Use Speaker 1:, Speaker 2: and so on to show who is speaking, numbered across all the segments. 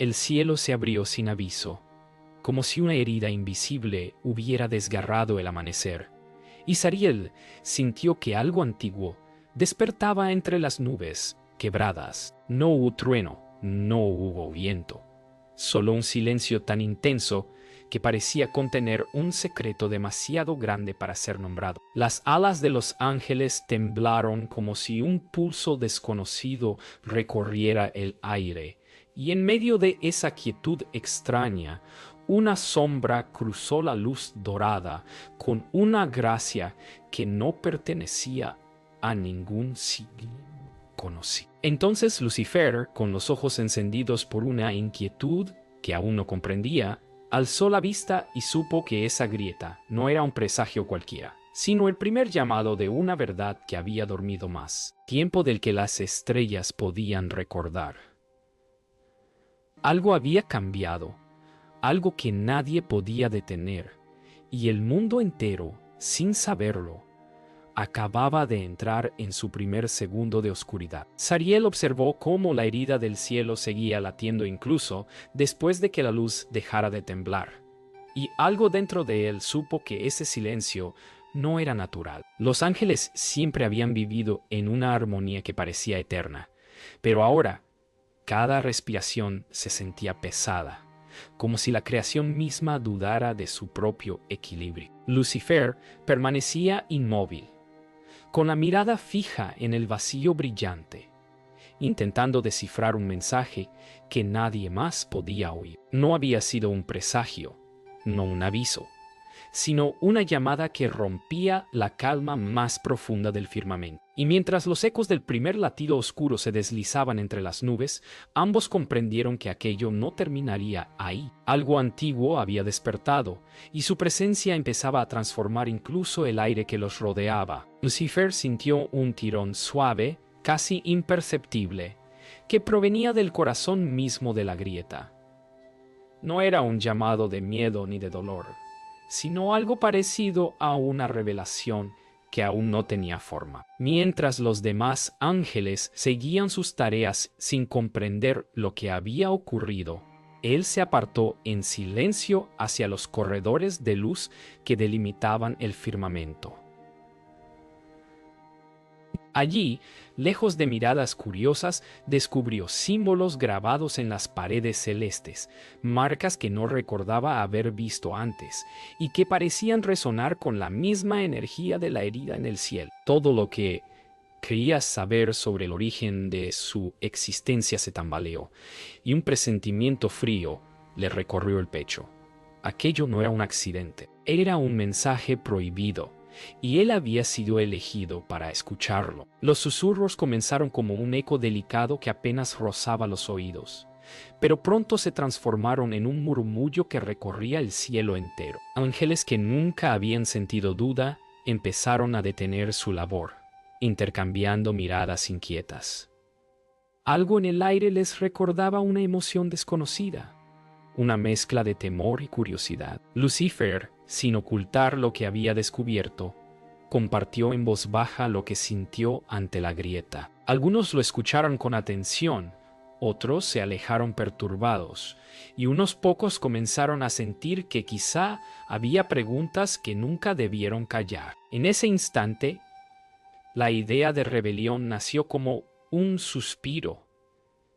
Speaker 1: El cielo se abrió sin aviso, como si una herida invisible hubiera desgarrado el amanecer, y Sariel sintió que algo antiguo despertaba entre las nubes quebradas. No hubo trueno, no hubo viento, solo un silencio tan intenso que parecía contener un secreto demasiado grande para ser nombrado. Las alas de los ángeles temblaron como si un pulso desconocido recorriera el aire, y en medio de esa quietud extraña, una sombra cruzó la luz dorada con una gracia que no pertenecía a ningún siglo conocido. Entonces Lucifer, con los ojos encendidos por una inquietud que aún no comprendía, alzó la vista y supo que esa grieta no era un presagio cualquiera, sino el primer llamado de una verdad que había dormido más tiempo del que las estrellas podían recordar. Algo había cambiado, algo que nadie podía detener, y el mundo entero, sin saberlo, acababa de entrar en su primer segundo de oscuridad. Sariel observó cómo la herida del cielo seguía latiendo incluso después de que la luz dejara de temblar, y algo dentro de él supo que ese silencio no era natural. Los ángeles siempre habían vivido en una armonía que parecía eterna, pero ahora cada respiración se sentía pesada, como si la creación misma dudara de su propio equilibrio. Lucifer permanecía inmóvil, con la mirada fija en el vacío brillante, intentando descifrar un mensaje que nadie más podía oír. No había sido un presagio, no un aviso, sino una llamada que rompía la calma más profunda del firmamento. Y mientras los ecos del primer latido oscuro se deslizaban entre las nubes, ambos comprendieron que aquello no terminaría ahí. Algo antiguo había despertado, y su presencia empezaba a transformar incluso el aire que los rodeaba. Lucifer sintió un tirón suave, casi imperceptible, que provenía del corazón mismo de la grieta. No era un llamado de miedo ni de dolor, sino algo parecido a una revelación que aún no tenía forma. Mientras los demás ángeles seguían sus tareas sin comprender lo que había ocurrido, él se apartó en silencio hacia los corredores de luz que delimitaban el firmamento. Allí, lejos de miradas curiosas, descubrió símbolos grabados en las paredes celestes, marcas que no recordaba haber visto antes, y que parecían resonar con la misma energía de la herida en el cielo. Todo lo que creía saber sobre el origen de su existencia se tambaleó, y un presentimiento frío le recorrió el pecho. Aquello no era un accidente, era un mensaje prohibido, y él había sido elegido para escucharlo. Los susurros comenzaron como un eco delicado que apenas rozaba los oídos, pero pronto se transformaron en un murmullo que recorría el cielo entero. Ángeles que nunca habían sentido duda empezaron a detener su labor, intercambiando miradas inquietas. Algo en el aire les recordaba una emoción desconocida, una mezcla de temor y curiosidad. Lucifer, sin ocultar lo que había descubierto, compartió en voz baja lo que sintió ante la grieta. Algunos lo escucharon con atención, otros se alejaron perturbados, y unos pocos comenzaron a sentir que quizá había preguntas que nunca debieron callar. En ese instante, la idea de rebelión nació como un suspiro,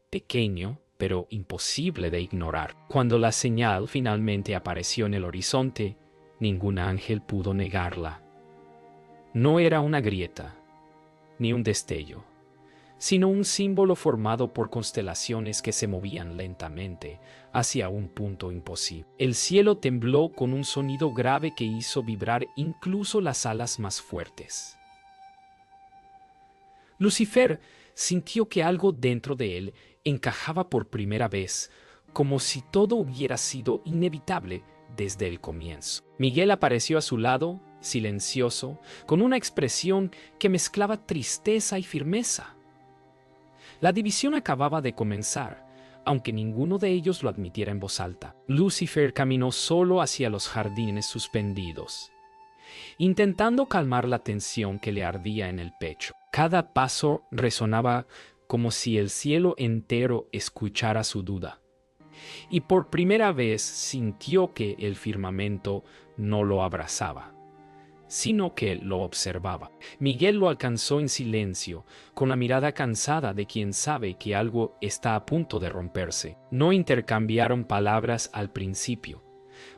Speaker 1: pequeño, pero imposible de ignorar. Cuando la señal finalmente apareció en el horizonte, ningún ángel pudo negarla. No era una grieta, ni un destello, sino un símbolo formado por constelaciones que se movían lentamente hacia un punto imposible. El cielo tembló con un sonido grave que hizo vibrar incluso las alas más fuertes. Lucifer sintió que algo dentro de él encajaba por primera vez, como si todo hubiera sido inevitable desde el comienzo. Miguel apareció a su lado, silencioso, con una expresión que mezclaba tristeza y firmeza. La división acababa de comenzar, aunque ninguno de ellos lo admitiera en voz alta. Lucifer caminó solo hacia los jardines suspendidos, intentando calmar la tensión que le ardía en el pecho. Cada paso resonaba como si el cielo entero escuchara su duda, y por primera vez sintió que el firmamento no lo abrazaba, sino que lo observaba. Miguel lo alcanzó en silencio, con la mirada cansada de quien sabe que algo está a punto de romperse. No intercambiaron palabras al principio.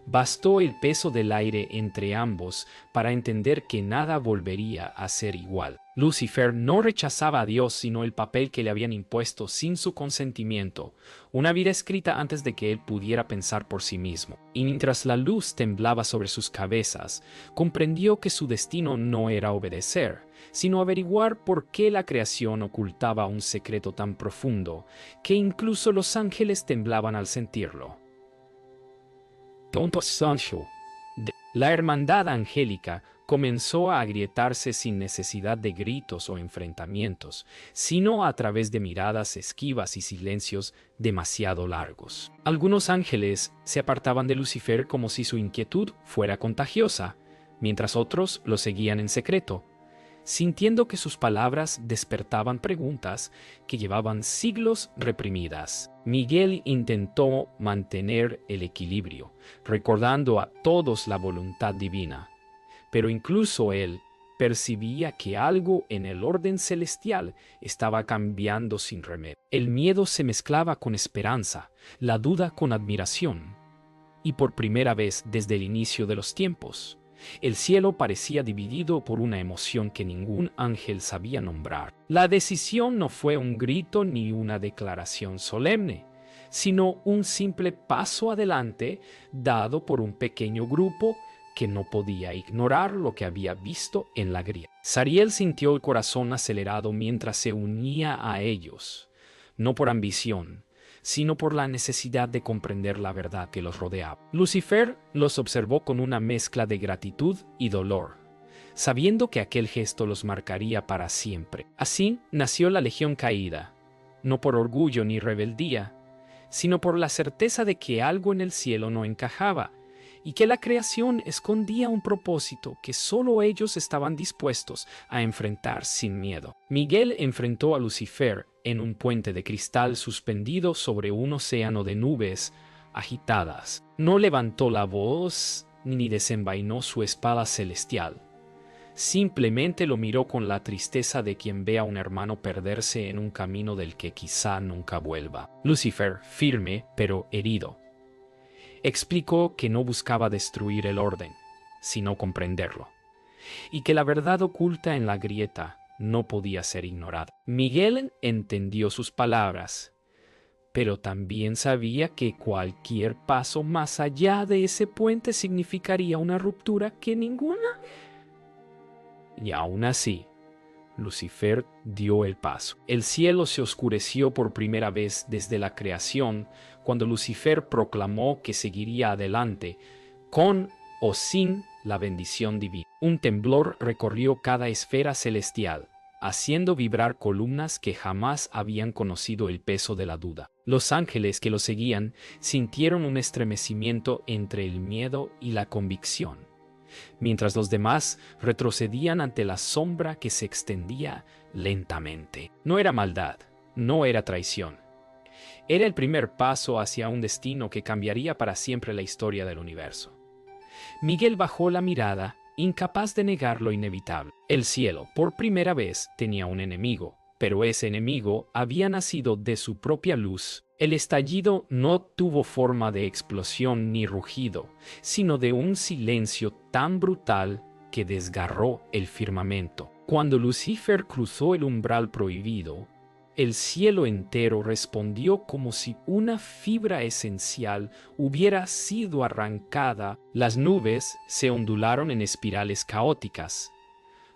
Speaker 1: Bastó el peso del aire entre ambos para entender que nada volvería a ser igual. Lucifer no rechazaba a Dios sino el papel que le habían impuesto sin su consentimiento, una vida escrita antes de que él pudiera pensar por sí mismo. Y mientras la luz temblaba sobre sus cabezas, comprendió que su destino no era obedecer, sino averiguar por qué la creación ocultaba un secreto tan profundo que incluso los ángeles temblaban al sentirlo. Tonto Sancho. La hermandad angélica comenzó a agrietarse sin necesidad de gritos o enfrentamientos, sino a través de miradas esquivas y silencios demasiado largos. Algunos ángeles se apartaban de Lucifer como si su inquietud fuera contagiosa, mientras otros lo seguían en secreto, sintiendo que sus palabras despertaban preguntas que llevaban siglos reprimidas. Miguel intentó mantener el equilibrio, recordando a todos la voluntad divina, pero incluso él percibía que algo en el orden celestial estaba cambiando sin remedio. El miedo se mezclaba con esperanza, la duda con admiración, y por primera vez desde el inicio de los tiempos, el cielo parecía dividido por una emoción que ningún ángel sabía nombrar. La decisión no fue un grito ni una declaración solemne, sino un simple paso adelante dado por un pequeño grupo que no podía ignorar lo que había visto en la grieta. Sariel sintió el corazón acelerado mientras se unía a ellos, no por ambición, sino por la necesidad de comprender la verdad que los rodeaba. Lucifer los observó con una mezcla de gratitud y dolor, sabiendo que aquel gesto los marcaría para siempre. Así nació la Legión Caída, no por orgullo ni rebeldía, sino por la certeza de que algo en el cielo no encajaba, y que la creación escondía un propósito que solo ellos estaban dispuestos a enfrentar sin miedo. Miguel enfrentó a Lucifer en un puente de cristal suspendido sobre un océano de nubes agitadas. No levantó la voz ni desenvainó su espada celestial. Simplemente lo miró con la tristeza de quien ve a un hermano perderse en un camino del que quizá nunca vuelva. Lucifer, firme pero herido, explicó que no buscaba destruir el orden, sino comprenderlo, y que la verdad oculta en la grieta no podía ser ignorada. Miguel entendió sus palabras, pero también sabía que cualquier paso más allá de ese puente significaría una ruptura que ninguna. Y aún así, Lucifer dio el paso. El cielo se oscureció por primera vez desde la creación cuando Lucifer proclamó que seguiría adelante, con o sin la bendición divina. Un temblor recorrió cada esfera celestial, haciendo vibrar columnas que jamás habían conocido el peso de la duda. Los ángeles que lo seguían sintieron un estremecimiento entre el miedo y la convicción, mientras los demás retrocedían ante la sombra que se extendía lentamente. No era maldad, no era traición. Era el primer paso hacia un destino que cambiaría para siempre la historia del universo. Miguel bajó la mirada, incapaz de negar lo inevitable. El cielo, por primera vez, tenía un enemigo, pero ese enemigo había nacido de su propia luz. El estallido no tuvo forma de explosión ni rugido, sino de un silencio tan brutal que desgarró el firmamento. Cuando Lucifer cruzó el umbral prohibido, el cielo entero respondió como si una fibra esencial hubiera sido arrancada. Las nubes se ondularon en espirales caóticas.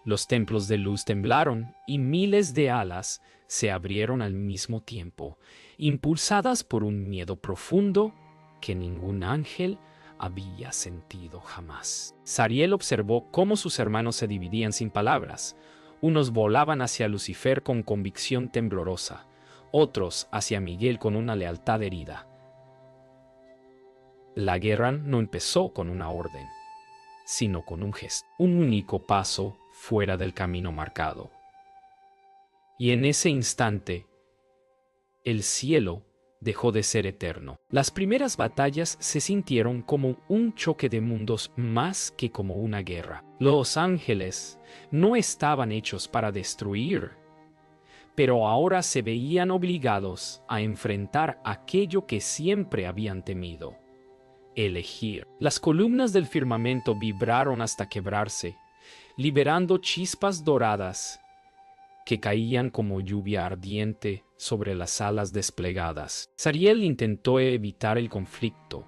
Speaker 1: Los templos de luz temblaron y miles de alas se abrieron al mismo tiempo, impulsadas por un miedo profundo que ningún ángel había sentido jamás. Sariel observó cómo sus hermanos se dividían sin palabras. Unos volaban hacia Lucifer con convicción temblorosa, otros hacia Miguel con una lealtad herida. La guerra no empezó con una orden, sino con un gesto, un único paso fuera del camino marcado. Y en ese instante, el cielo dejó de ser eterno. Las primeras batallas se sintieron como un choque de mundos más que como una guerra. Los ángeles no estaban hechos para destruir, pero ahora se veían obligados a enfrentar aquello que siempre habían temido: elegir. Las columnas del firmamento vibraron hasta quebrarse, liberando chispas doradas que caían como lluvia ardiente sobre las alas desplegadas. Zariel intentó evitar el conflicto,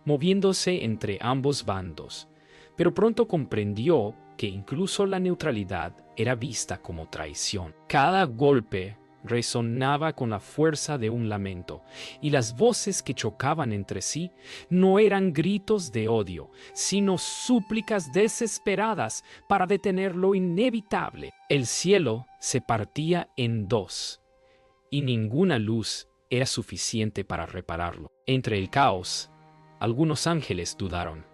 Speaker 1: moviéndose entre ambos bandos, pero pronto comprendió que incluso la neutralidad era vista como traición. Cada golpe resonaba con la fuerza de un lamento, y las voces que chocaban entre sí no eran gritos de odio, sino súplicas desesperadas para detener lo inevitable. El cielo se partía en dos, y ninguna luz era suficiente para repararlo. Entre el caos, algunos ángeles dudaron.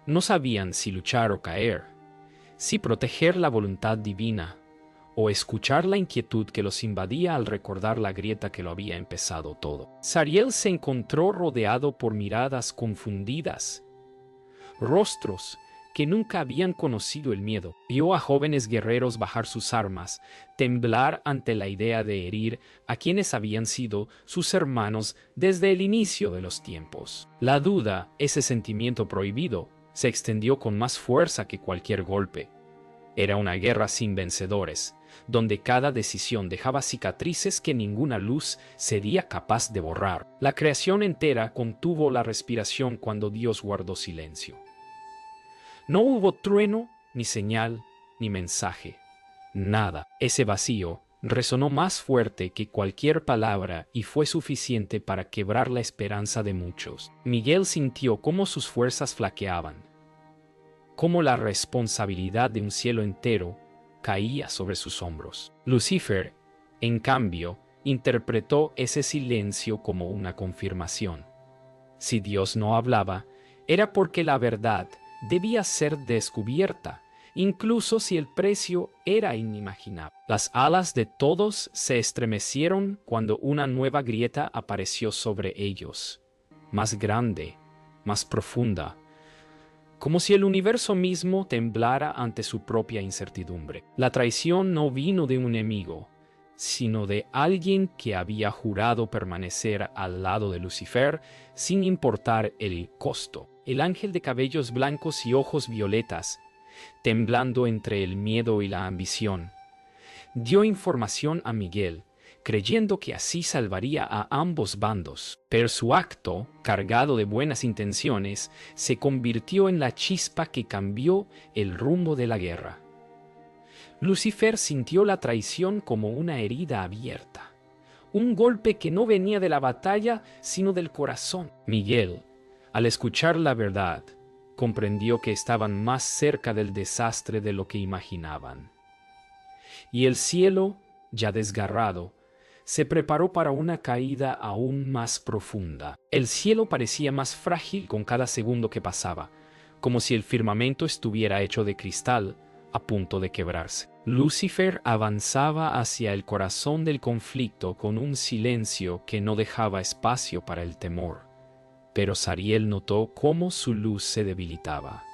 Speaker 1: No sabían si luchar o caer, si proteger la voluntad divina o escuchar la inquietud que los invadía al recordar la grieta que lo había empezado todo. Zariel se encontró rodeado por miradas confundidas, rostros que nunca habían conocido el miedo. Vio a jóvenes guerreros bajar sus armas, temblar ante la idea de herir a quienes habían sido sus hermanos desde el inicio de los tiempos. La duda, ese sentimiento prohibido, se extendió con más fuerza que cualquier golpe. Era una guerra sin vencedores, donde cada decisión dejaba cicatrices que ninguna luz sería capaz de borrar. La creación entera contuvo la respiración cuando Dios guardó silencio. No hubo trueno, ni señal, ni mensaje. Nada. Ese vacío resonó más fuerte que cualquier palabra y fue suficiente para quebrar la esperanza de muchos. Miguel sintió cómo sus fuerzas flaqueaban, cómo la responsabilidad de un cielo entero caía sobre sus hombros. Lucifer, en cambio, interpretó ese silencio como una confirmación. Si Dios no hablaba, era porque la verdad debía ser descubierta, incluso si el precio era inimaginable. Las alas de todos se estremecieron cuando una nueva grieta apareció sobre ellos, más grande, más profunda, como si el universo mismo temblara ante su propia incertidumbre. La traición no vino de un enemigo, sino de alguien que había jurado permanecer al lado de Lucifer sin importar el costo. El ángel de cabellos blancos y ojos violetas, temblando entre el miedo y la ambición, dio información a Miguel, creyendo que así salvaría a ambos bandos. Pero su acto, cargado de buenas intenciones, se convirtió en la chispa que cambió el rumbo de la guerra. Lucifer sintió la traición como una herida abierta, un golpe que no venía de la batalla, sino del corazón. Miguel, al escuchar la verdad, comprendió que estaban más cerca del desastre de lo que imaginaban. Y el cielo, ya desgarrado, se preparó para una caída aún más profunda. El cielo parecía más frágil con cada segundo que pasaba, como si el firmamento estuviera hecho de cristal, a punto de quebrarse. Lucifer avanzaba hacia el corazón del conflicto con un silencio que no dejaba espacio para el temor. Pero Zariel notó cómo su luz se debilitaba,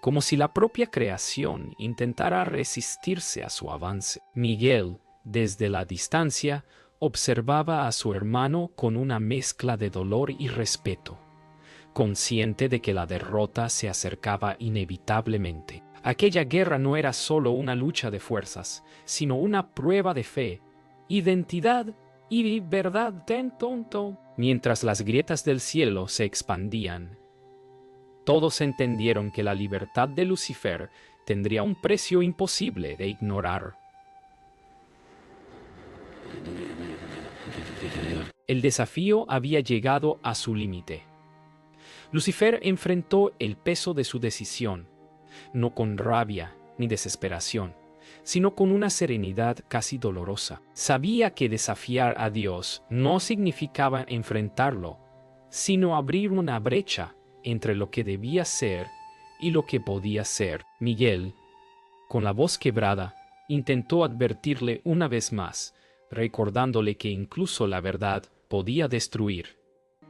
Speaker 1: como si la propia creación intentara resistirse a su avance. Miguel, desde la distancia, observaba a su hermano con una mezcla de dolor y respeto, consciente de que la derrota se acercaba inevitablemente. Aquella guerra no era solo una lucha de fuerzas, sino una prueba de fe, identidad y verdad. Mientras las grietas del cielo se expandían, todos entendieron que la libertad de Lucifer tendría un precio imposible de ignorar. El desafío había llegado a su límite. Lucifer enfrentó el peso de su decisión, no con rabia ni desesperación, sino con una serenidad casi dolorosa. Sabía que desafiar a Dios no significaba enfrentarlo, sino abrir una brecha entre lo que debía ser y lo que podía ser. Miguel, con la voz quebrada, intentó advertirle una vez más, recordándole que incluso la verdad podía destruir.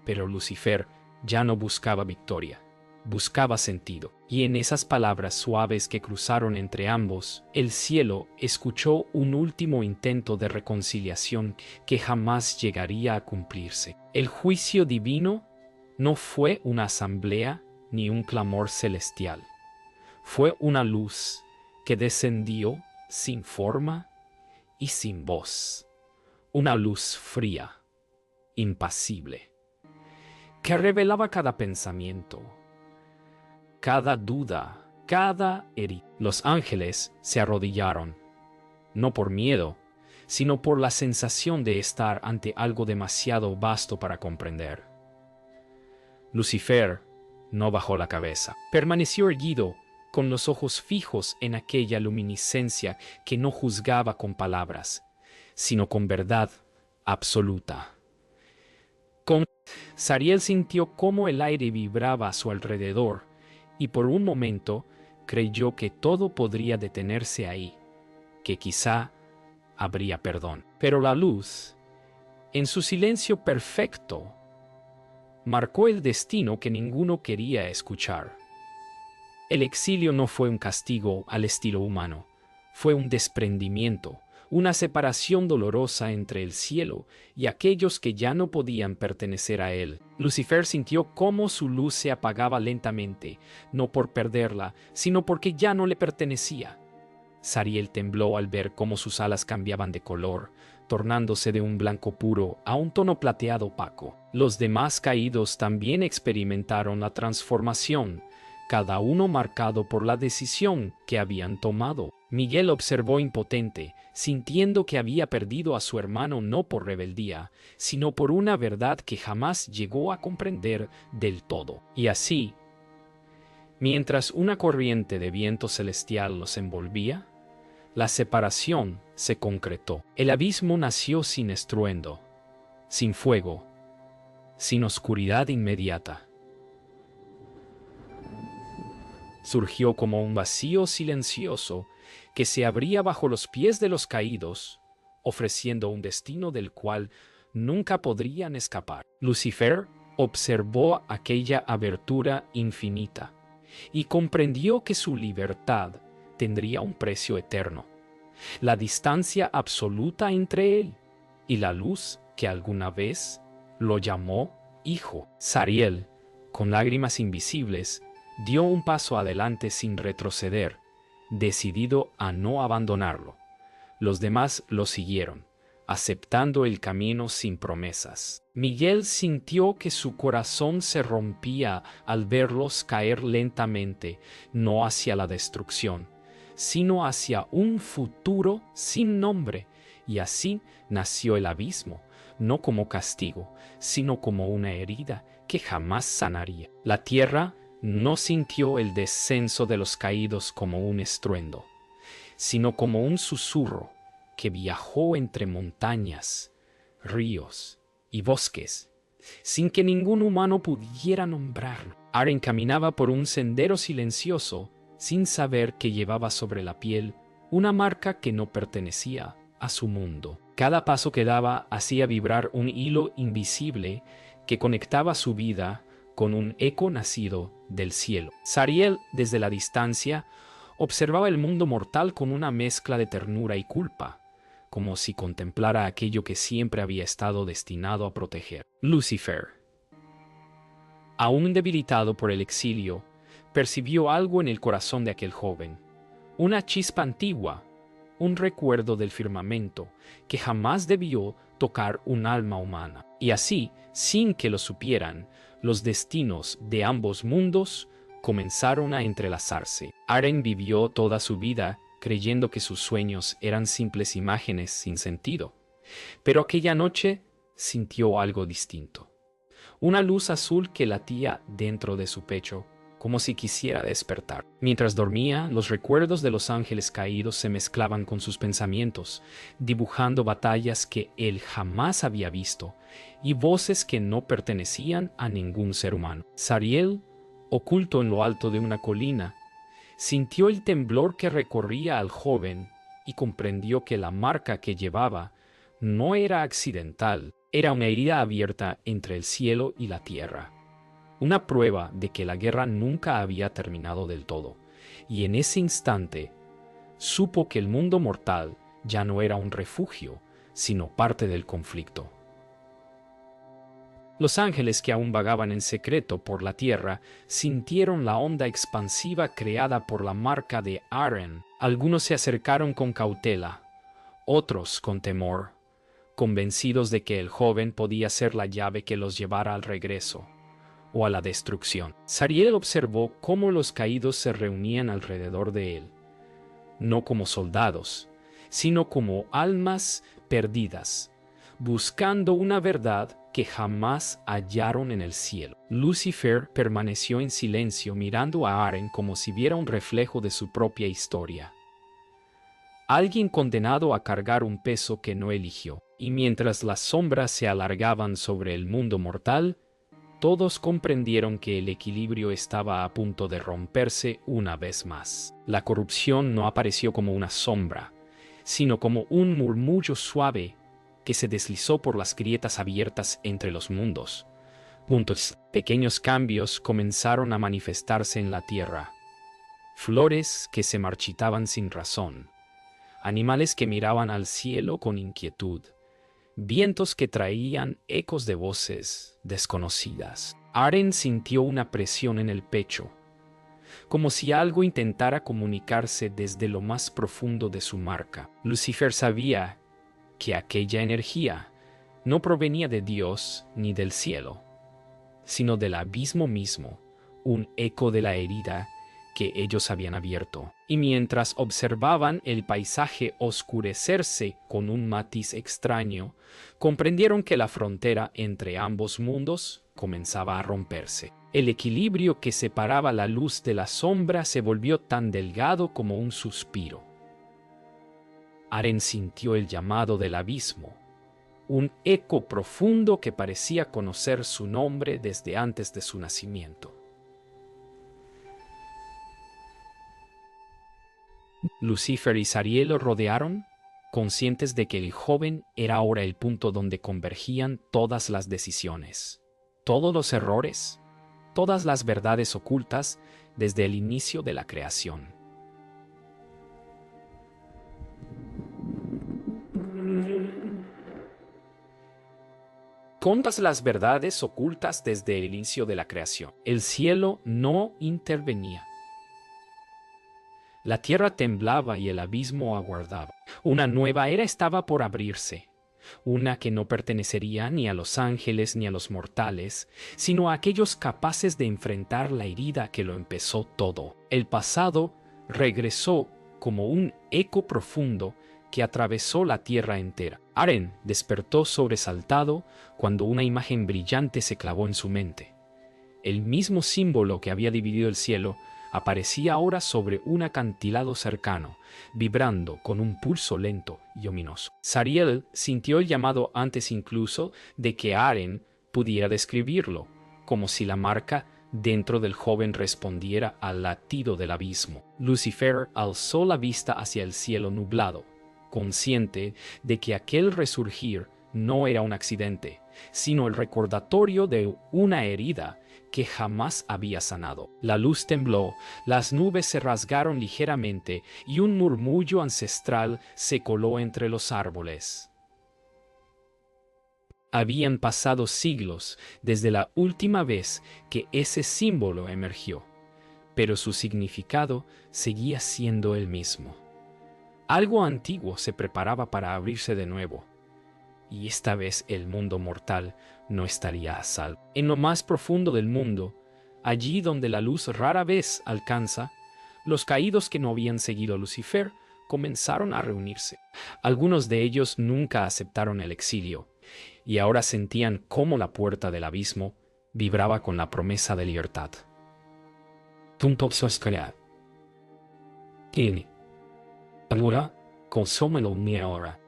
Speaker 1: Pero Lucifer ya no buscaba victoria, buscaba sentido. Y en esas palabras suaves que cruzaron entre ambos, el cielo escuchó un último intento de reconciliación que jamás llegaría a cumplirse. El juicio divino no fue una asamblea ni un clamor celestial. Fue una luz que descendió sin forma y sin voz. Una luz fría, impasible, que revelaba cada pensamiento, cada duda, cada herida. Los ángeles se arrodillaron, no por miedo, sino por la sensación de estar ante algo demasiado vasto para comprender. Lucifer no bajó la cabeza. Permaneció erguido, con los ojos fijos en aquella luminiscencia que no juzgaba con palabras, sino con verdad absoluta. Zariel sintió cómo el aire vibraba a su alrededor, y por un momento creyó que todo podría detenerse ahí, que quizá habría perdón. Pero la luz, en su silencio perfecto, marcó el destino que ninguno quería escuchar. El exilio no fue un castigo al estilo humano, fue un desprendimiento, una separación dolorosa entre el cielo y aquellos que ya no podían pertenecer a él. Lucifer sintió cómo su luz se apagaba lentamente, no por perderla, sino porque ya no le pertenecía. Zariel tembló al ver cómo sus alas cambiaban de color, tornándose de un blanco puro a un tono plateado opaco. Los demás caídos también experimentaron la transformación, cada uno marcado por la decisión que habían tomado. Miguel observó impotente, sintiendo que había perdido a su hermano no por rebeldía, sino por una verdad que jamás llegó a comprender del todo. Y así, mientras una corriente de viento celestial los envolvía, la separación se concretó. El abismo nació sin estruendo, sin fuego, sin oscuridad inmediata. Surgió como un vacío silencioso que se abría bajo los pies de los caídos, ofreciendo un destino del cual nunca podrían escapar. Lucifer observó aquella abertura infinita y comprendió que su libertad tendría un precio eterno. La distancia absoluta entre él y la luz que alguna vez lo llamó hijo. Zariel, con lágrimas invisibles, dio un paso adelante sin retroceder, decidido a no abandonarlo. Los demás lo siguieron, aceptando el camino sin promesas. Miguel sintió que su corazón se rompía al verlos caer lentamente, no hacia la destrucción, sino hacia un futuro sin nombre, y así nació el abismo, no como castigo, sino como una herida que jamás sanaría. La tierra no sintió el descenso de los caídos como un estruendo, sino como un susurro que viajó entre montañas, ríos y bosques, sin que ningún humano pudiera nombrarlo. Aren caminaba por un sendero silencioso, sin saber que llevaba sobre la piel una marca que no pertenecía a su mundo. Cada paso que daba hacía vibrar un hilo invisible que conectaba su vida con un eco nacido del cielo. Zariel, desde la distancia, observaba el mundo mortal con una mezcla de ternura y culpa, como si contemplara aquello que siempre había estado destinado a proteger. Lucifer, aún debilitado por el exilio, percibió algo en el corazón de aquel joven, una chispa antigua, un recuerdo del firmamento que jamás debió tocar un alma humana. Y así, sin que lo supieran, los destinos de ambos mundos comenzaron a entrelazarse. Aren vivió toda su vida creyendo que sus sueños eran simples imágenes sin sentido. Pero aquella noche sintió algo distinto. Una luz azul que latía dentro de su pecho, como si quisiera despertar. Mientras dormía, los recuerdos de los ángeles caídos se mezclaban con sus pensamientos, dibujando batallas que él jamás había visto y voces que no pertenecían a ningún ser humano. Zariel, oculto en lo alto de una colina, sintió el temblor que recorría al joven y comprendió que la marca que llevaba no era accidental, Era una herida abierta entre el cielo y la tierra, una prueba de que la guerra nunca había terminado del todo, y en ese instante supo que el mundo mortal ya no era un refugio, sino parte del conflicto. Los ángeles que aún vagaban en secreto por la tierra sintieron la onda expansiva creada por la marca de Aren. Algunos se acercaron con cautela, otros con temor, convencidos de que el joven podía ser la llave que los llevara al regreso o a la destrucción. Sariel observó cómo los caídos se reunían alrededor de él, no como soldados, sino como almas perdidas, buscando una verdad que jamás hallaron en el cielo. Lucifer permaneció en silencio mirando a Aren como si viera un reflejo de su propia historia. Alguien condenado a cargar un peso que no eligió. Y mientras las sombras se alargaban sobre el mundo mortal, todos comprendieron que el equilibrio estaba a punto de romperse una vez más. La corrupción no apareció como una sombra, sino como un murmullo suave que se deslizó por las grietas abiertas entre los mundos. Pequeños cambios comenzaron a manifestarse en la tierra. Flores que se marchitaban sin razón, animales que miraban al cielo con inquietud, vientos que traían ecos de voces desconocidas. Aren sintió una presión en el pecho, como si algo intentara comunicarse desde lo más profundo de su marca. Lucifer sabía que aquella energía no provenía de Dios ni del cielo, sino del abismo mismo, un eco de la herida que ellos habían abierto. Y mientras observaban el paisaje oscurecerse con un matiz extraño, comprendieron que la frontera entre ambos mundos comenzaba a romperse. El equilibrio que separaba la luz de la sombra se volvió tan delgado como un suspiro. Aren sintió el llamado del abismo, un eco profundo que parecía conocer su nombre desde antes de su nacimiento. Lucifer y Sariel lo rodearon, conscientes de que el joven era ahora el punto donde convergían todas las decisiones, todos los errores, todas las verdades ocultas desde el inicio de la creación. Todas las verdades ocultas desde el inicio de la creación. El cielo no intervenía. La tierra temblaba y el abismo aguardaba. Una nueva era estaba por abrirse, una que no pertenecería ni a los ángeles ni a los mortales, sino a aquellos capaces de enfrentar la herida que lo empezó todo. El pasado regresó como un eco profundo que atravesó la tierra entera. Aren despertó sobresaltado cuando una imagen brillante se clavó en su mente. El mismo símbolo que había dividido el cielo aparecía ahora sobre un acantilado cercano, vibrando con un pulso lento y ominoso. Sariel sintió el llamado antes incluso de que Aren pudiera describirlo, como si la marca dentro del joven respondiera al latido del abismo. Lucifer alzó la vista hacia el cielo nublado, consciente de que aquel resurgir no era un accidente, sino el recordatorio de una herida que jamás había sanado. La luz tembló, las nubes se rasgaron ligeramente y un murmullo ancestral se coló entre los árboles. Habían pasado siglos desde la última vez que ese símbolo emergió, pero su significado seguía siendo el mismo. Algo antiguo se preparaba para abrirse de nuevo, y esta vez el mundo mortal no estaría a salvo. En lo más profundo del mundo, allí donde la luz rara vez alcanza, los caídos que no habían seguido a Lucifer comenzaron a reunirse. Algunos de ellos nunca aceptaron el exilio, y ahora sentían cómo la puerta del abismo vibraba con la promesa de libertad.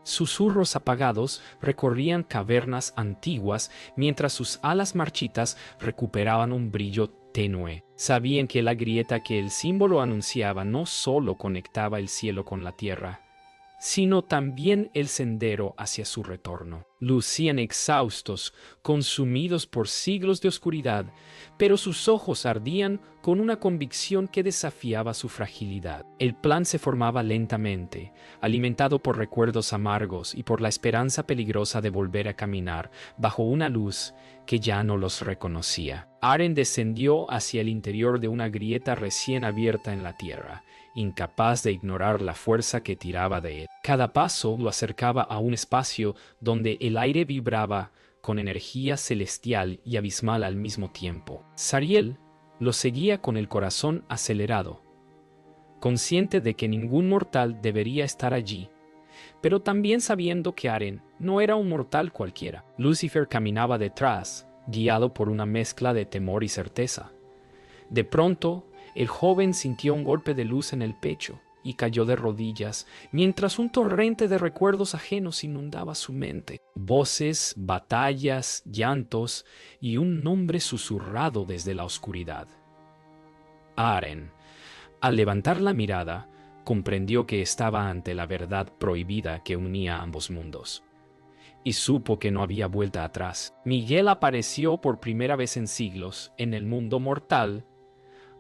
Speaker 1: Susurros apagados recorrían cavernas antiguas mientras sus alas marchitas recuperaban un brillo tenue. Sabían que la grieta que el símbolo anunciaba no solo conectaba el cielo con la tierra, sino también el sendero hacia su retorno. Lucían exhaustos, consumidos por siglos de oscuridad, pero sus ojos ardían con una convicción que desafiaba su fragilidad. El plan se formaba lentamente, alimentado por recuerdos amargos y por la esperanza peligrosa de volver a caminar bajo una luz que ya no los reconocía. Aren descendió hacia el interior de una grieta recién abierta en la tierra, incapaz de ignorar la fuerza que tiraba de él. Cada paso lo acercaba a un espacio donde el aire vibraba con energía celestial y abismal al mismo tiempo. Zariel lo seguía con el corazón acelerado, consciente de que ningún mortal debería estar allí, pero también sabiendo que Aren no era un mortal cualquiera. Lucifer caminaba detrás, guiado por una mezcla de temor y certeza. De pronto, el joven sintió un golpe de luz en el pecho y cayó de rodillas, mientras un torrente de recuerdos ajenos inundaba su mente. Voces, batallas, llantos y un nombre susurrado desde la oscuridad. Aren, al levantar la mirada, comprendió que estaba ante la verdad prohibida que unía ambos mundos. Y supo que no había vuelta atrás. Miguel apareció por primera vez en siglos en el mundo mortal,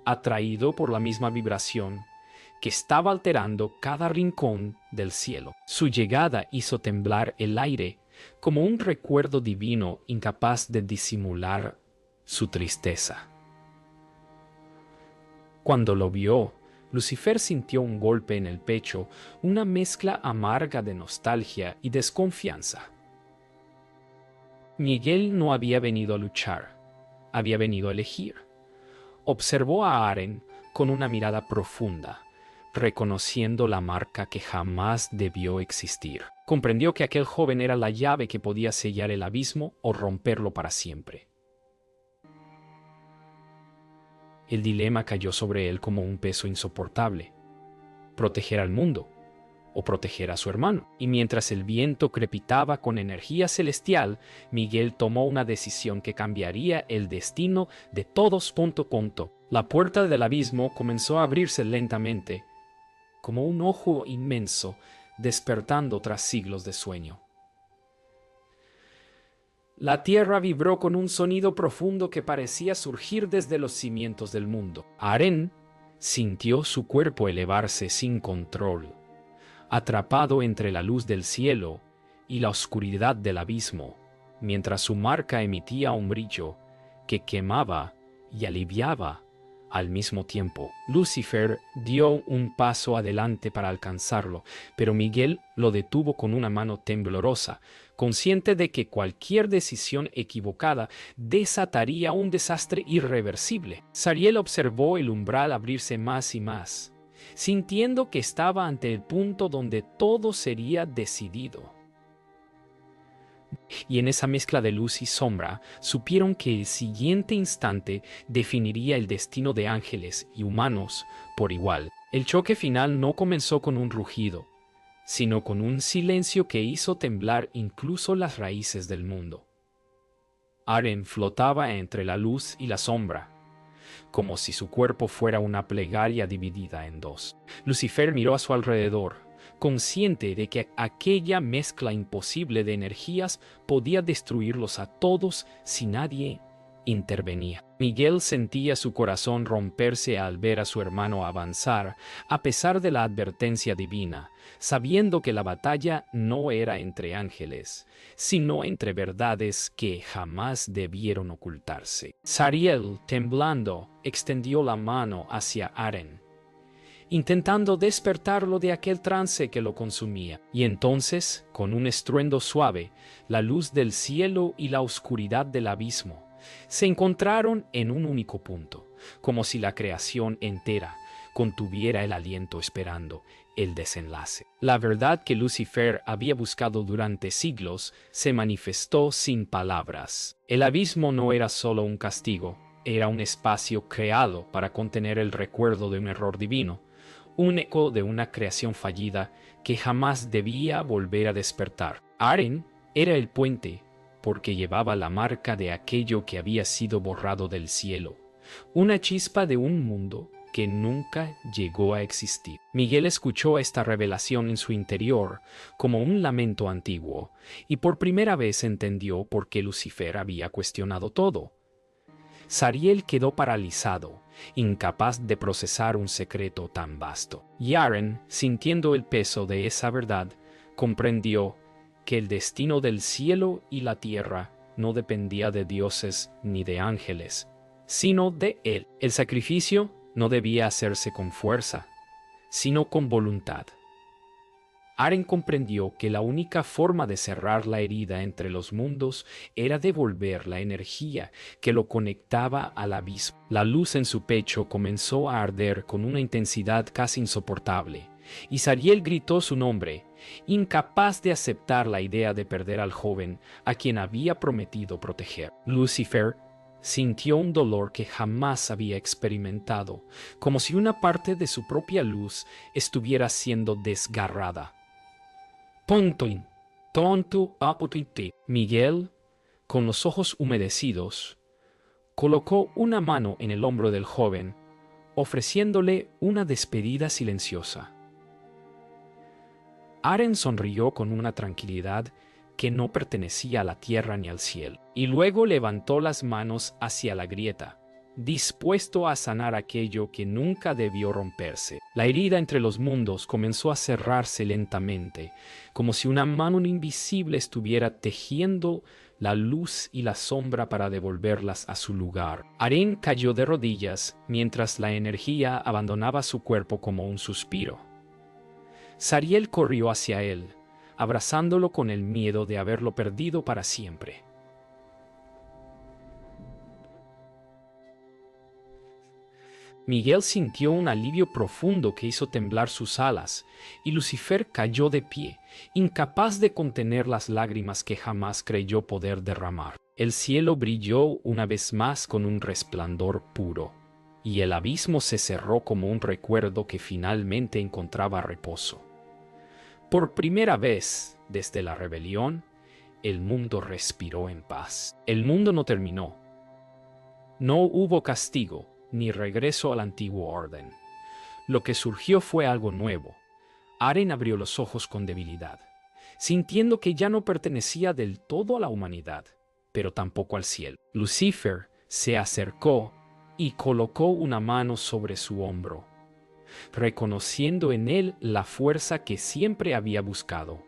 Speaker 1: atraído por la misma vibración que estaba alterando cada rincón del cielo. Su llegada hizo temblar el aire como un recuerdo divino incapaz de disimular su tristeza. Cuando lo vio, Lucifer sintió un golpe en el pecho, una mezcla amarga de nostalgia y desconfianza. Miguel no había venido a luchar, había venido a elegir. Observó a Aren con una mirada profunda, reconociendo la marca que jamás debió existir. Comprendió que aquel joven era la llave que podía sellar el abismo o romperlo para siempre. El dilema cayó sobre él como un peso insoportable: proteger al mundo o proteger a su hermano. Y mientras el viento crepitaba con energía celestial, Miguel tomó una decisión que cambiaría el destino de todos. La puerta del abismo comenzó a abrirse lentamente, como un ojo inmenso despertando tras siglos de sueño. La tierra vibró con un sonido profundo que parecía surgir desde los cimientos del mundo. Aren sintió su cuerpo elevarse sin control, atrapado entre la luz del cielo y la oscuridad del abismo, mientras su marca emitía un brillo que quemaba y aliviaba al mismo tiempo. Lucifer dio un paso adelante para alcanzarlo, pero Miguel lo detuvo con una mano temblorosa, consciente de que cualquier decisión equivocada desataría un desastre irreversible. Zariel observó el umbral abrirse más y más, sintiendo que estaba ante el punto donde todo sería decidido. Y en esa mezcla de luz y sombra, supieron que el siguiente instante definiría el destino de ángeles y humanos por igual. El choque final no comenzó con un rugido, sino con un silencio que hizo temblar incluso las raíces del mundo. Aren flotaba entre la luz y la sombra, como si su cuerpo fuera una plegaria dividida en dos. Lucifer miró a su alrededor, consciente de que aquella mezcla imposible de energías podía destruirlos a todos si nadie intervenía. Miguel sentía su corazón romperse al ver a su hermano avanzar, a pesar de la advertencia divina, sabiendo que la batalla no era entre ángeles, sino entre verdades que jamás debieron ocultarse. Zariel, temblando, extendió la mano hacia Aren, intentando despertarlo de aquel trance que lo consumía. Y entonces, con un estruendo suave, la luz del cielo y la oscuridad del abismo se encontraron en un único punto, como si la creación entera contuviera el aliento esperando el desenlace. La verdad que Lucifer había buscado durante siglos se manifestó sin palabras. El abismo no era solo un castigo, era un espacio creado para contener el recuerdo de un error divino, un eco de una creación fallida que jamás debía volver a despertar. Aren era el puente, porque llevaba la marca de aquello que había sido borrado del cielo, una chispa de un mundo que nunca llegó a existir. Miguel escuchó esta revelación en su interior como un lamento antiguo, y por primera vez entendió por qué Lucifer había cuestionado todo. Sariel quedó paralizado, incapaz de procesar un secreto tan vasto. Yaren, sintiendo el peso de esa verdad, comprendió que el destino del cielo y la tierra no dependía de dioses ni de ángeles, sino de él. El sacrificio no debía hacerse con fuerza, sino con voluntad. Aren comprendió que la única forma de cerrar la herida entre los mundos era devolver la energía que lo conectaba al abismo. La luz en su pecho comenzó a arder con una intensidad casi insoportable, y Sariel gritó su nombre, incapaz de aceptar la idea de perder al joven a quien había prometido proteger. Lucifer sintió un dolor que jamás había experimentado, como si una parte de su propia luz estuviera siendo desgarrada. Pontoin, tonto apotite. Miguel, con los ojos humedecidos, colocó una mano en el hombro del joven, ofreciéndole una despedida silenciosa. Aren sonrió con una tranquilidad que no pertenecía a la tierra ni al cielo, y luego levantó las manos hacia la grieta, dispuesto a sanar aquello que nunca debió romperse. La herida entre los mundos comenzó a cerrarse lentamente, como si una mano invisible estuviera tejiendo la luz y la sombra para devolverlas a su lugar. Aren cayó de rodillas mientras la energía abandonaba su cuerpo como un suspiro. Sariel corrió hacia él, abrazándolo con el miedo de haberlo perdido para siempre. Miguel sintió un alivio profundo que hizo temblar sus alas, y Lucifer cayó de pie, incapaz de contener las lágrimas que jamás creyó poder derramar. El cielo brilló una vez más con un resplandor puro, y el abismo se cerró como un recuerdo que finalmente encontraba reposo. Por primera vez desde la rebelión, el mundo respiró en paz. El mundo no terminó. No hubo castigo ni regreso al antiguo orden. Lo que surgió fue algo nuevo. Aren abrió los ojos con debilidad, sintiendo que ya no pertenecía del todo a la humanidad, pero tampoco al cielo. Lucifer se acercó y colocó una mano sobre su hombro, reconociendo en él la fuerza que siempre había buscado.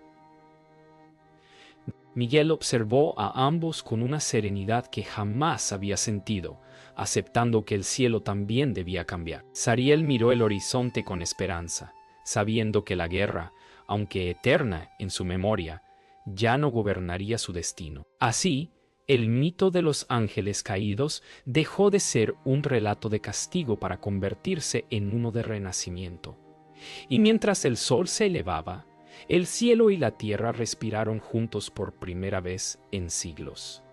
Speaker 1: Miguel observó a ambos con una serenidad que jamás había sentido, aceptando que el cielo también debía cambiar. Sariel miró el horizonte con esperanza, sabiendo que la guerra, aunque eterna en su memoria, ya no gobernaría su destino. Así, el mito de los ángeles caídos dejó de ser un relato de castigo para convertirse en uno de renacimiento. Y mientras el sol se elevaba, el cielo y la tierra respiraron juntos por primera vez en siglos.